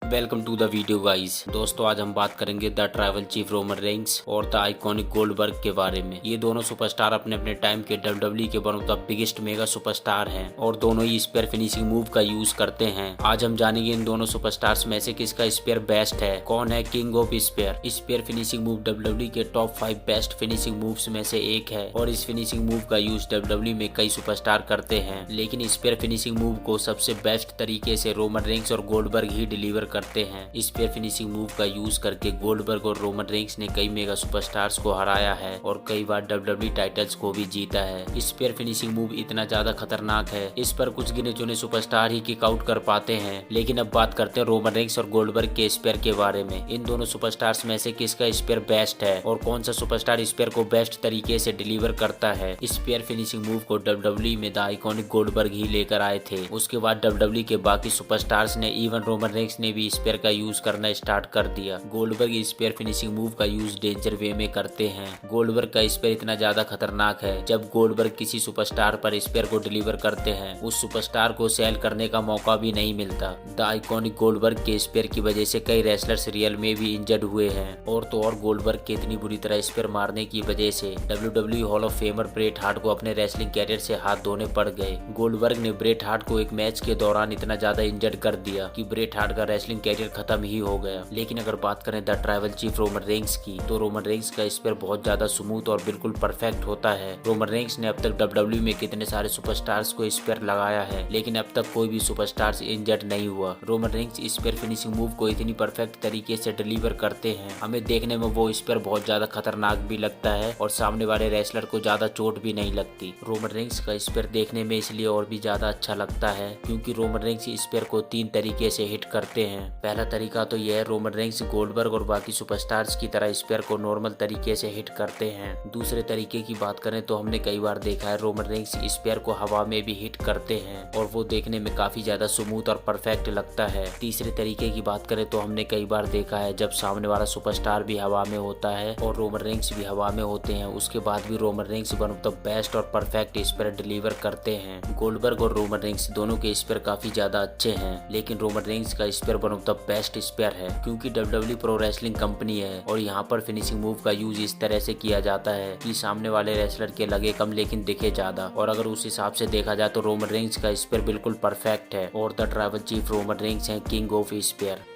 Welcome to the video guys. दोस्तों आज हम बात करेंगे the tribal chief Roman Reigns और द आइकॉनिक गोल्डबर्ग के बारे में। ये दोनों सुपरस्टार अपने अपने टाइम के डब्ल्यूडब्ल्यूई के one of the biggest mega superstar हैं और दोनों ही स्पेयर फिनिशिंग मूव का यूज करते हैं। आज हम जानेंगे इन दोनों सुपरस्टार्स में से किसका स्पेयर बेस्ट है, कौन है king of spear. Spear finishing move WWE के टॉप 5 बेस्ट फिनिशिंग मूव्स में से एक है और इस फिनिशिंग मूव का यूज डब्ल्यूडब्ल्यूई में कई सुपरस्टार करते हैं, लेकिन स्पेयर फिनिशिंग मूव को सबसे बेस्ट तरीके से रोमन रेंस और गोल्डबर्ग ही डिलीवर करते हैं। स्पेयर फिनिशिंग मूव का यूज करके गोल्डबर्ग और रोमन रेंस ने कई मेगा सुपरस्टार्स को हराया है और कई बार डब्ल्यूडब्ल्यूई टाइटल्स को भी जीता है। स्पेयर फिनिशिंग मूव इतना ज्यादा खतरनाक है, इस पर कुछ गिने चुने सुपरस्टार ही किक आउट कर पाते हैं। लेकिन अब बात करते हैं रोमन रेंस और गोल्डबर्ग के स्पेयर के बारे में। इन दोनों सुपरस्टार्स में से किसका स्पेयर बेस्ट है और कौन सा सुपरस्टार स्पेयर को बेस्ट तरीके से डिलीवर करता है। स्पेयर फिनिशिंग मूव को डब्ल्यूडब्ल्यूई में द आइकॉनिक गोल्डबर्ग ही लेकर आए थे। उसके बाद डब्ल्यूडब्ल्यूई के बाकी सुपरस्टार्स ने, इवन रोमन रेंस ने भी स्पेयर का यूज करना स्टार्ट कर दिया। गोल्डबर्ग स्पेयर फिनिशिंग मूव का यूज डेंजर वे में करते हैं। गोल्डबर्ग का स्पेयर इतना ज्यादा खतरनाक है, जब गोल्डबर्ग किसी सुपरस्टार पर स्पेयर को डिलीवर करते हैं उस सुपरस्टार को सेल करने का मौका भी नहीं मिलता। द आइकॉनिक गोल्डबर्ग के स्पेयर की वजह से कई रेसलर्स रियल में भी इंजर्ड हुए हैं और तो और गोल्डबर्ग के इतनी बुरी तरह स्पेयर मारने की वजह से WWE hall of famer Bret Hart को अपने रेसलिंग कैरियर से हाथ धोने पड़ गए। गोल्डबर्ग ने ब्रेट हार्ट को एक मैच के दौरान इतना ज्यादा इंजर्ड कर दिया कि ब्रेट हार्ट का रेसलिंग कैरियर खत्म ही हो गया। लेकिन अगर बात करें the tribal chief Roman Reigns की, तो रोमन रेंस का स्पेयर बहुत ज्यादा स्मूथ और बिल्कुल परफेक्ट होता है। रोमन रेंस ने अब तक डब्ल्यूडब्ल्यूई में कितने सारे सुपरस्टार्स को स्पेयर लगाया है, लेकिन अब तक कोई भी सुपरस्टार इंजर्ड नहीं हुआ। Roman Reigns spear finishing move को इतनी परफेक्ट तरीके से डिलीवर करते हैं, हमें देखने में वो स्पेयर बहुत ज्यादा खतरनाक भी लगता है और सामने वाले रेसलर को ज्यादा चोट भी नहीं लगती। रोमन रेंस का स्पेयर देखने में इसलिए और भी ज्यादा अच्छा लगता है क्योंकि रोमन रेंस स्पेयर को 3 तरीके से हिट करते हैं। पहला तरीका तो यह है, रोमन रेंस गोल्डबर्ग और बाकी सुपरस्टार्स की तरह स्पेयर को नॉर्मल तरीके से हिट करते हैं। दूसरे तरीके की बात करें तो हमने कई बार देखा है रोमन रेंस स्पेयर को हवा में भी हिट करते हैं और वो देखने में काफी ज्यादा स्मूथ और परफेक्ट लगता है। तीसरे तरीके की बात करें तो हमने कई बार देखा है जब सामने वाला सुपरस्टार भी हवा में होता है और रोमन रेंस भी हवा में होते हैं, उसके बाद भी Roman Reigns one of the best और परफेक्ट स्पेयर डिलीवर करते हैं। गोल्डबर्ग और रोमन रेंस दोनों के स्पेयर काफी ज्यादा अच्छे हैं, लेकिन रोमन रेंस का spear one of the best spear है क्योंकि डब्ल्यूडब्ल्यूई प्रो रेसलिंग कंपनी है और यहाँ पर फिनिशिंग मूव का यूज इस तरह से किया जाता है कि सामने वाले रेसलर के लगे कम लेकिन दिखे ज्यादा। और अगर उस हिसाब से देखा जाए तो रोमन रेंस का स्पेयर बिल्कुल परफेक्ट है और the tribal chief Roman Reigns है किंग ऑफ स्पेयर।